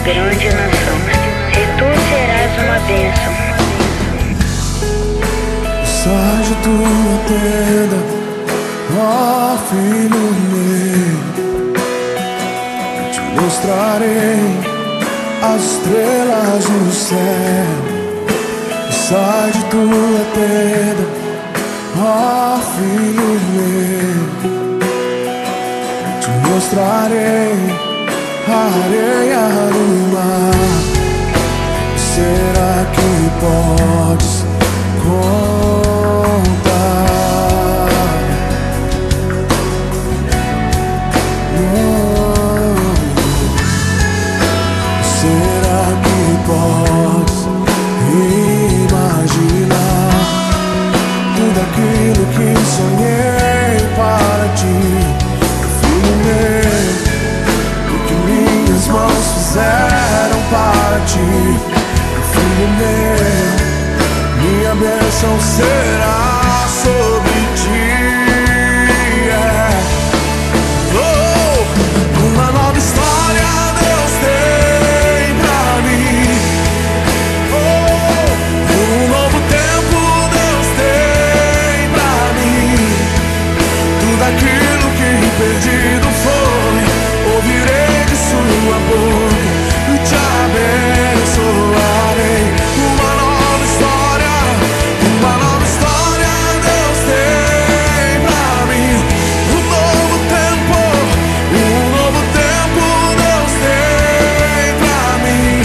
grande nação, e tu serás uma bênção. Sai de tua tenda, ó filho meu, te mostrarei as estrelas do céu. Sai de tua tenda, ó filho meu, te mostrarei a areia do mar. Será que podes contar? Será que podes imaginar tudo aquilo que sonhei para ti, filho meu? O que minhas mãos fizeram para ti, filho meu, minha bênção será sobre ti. Oh, uma nova história Deus tem pra mim. Oh, um novo tempo Deus tem pra mim. Tudo aquilo que perdido foi, ouvirei de sua boca e te abençoarei. Uma nova história Deus tem pra mim. Um novo tempo Deus tem pra mim.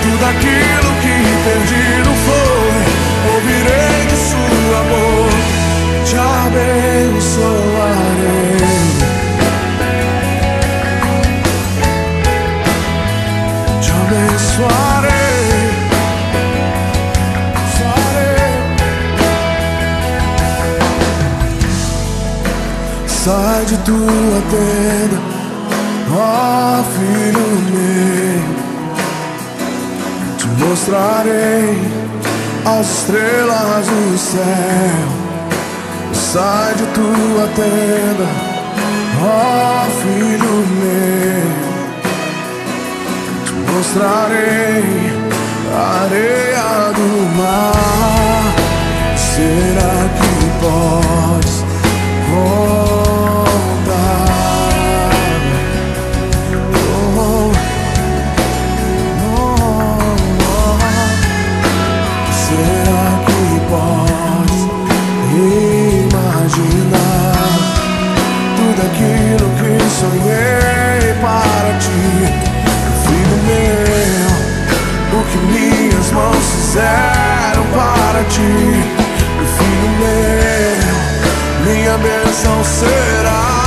Tudo aquilo que perdido foi, ouvirei de sua boca, te abençoarei. Te abençoarei. Sai de tua tenda, ó filho meu, te mostrarei as estrelas do céu. Sai de tua tenda, ó filho meu, te mostrarei a areia do mar. Será que podes contar? Oh, oh, oh. Será que podes imaginar tudo aquilo que sonhei para ti, filho meu? O que minhas mãos fizeram para ti, filho meu, minha bênção será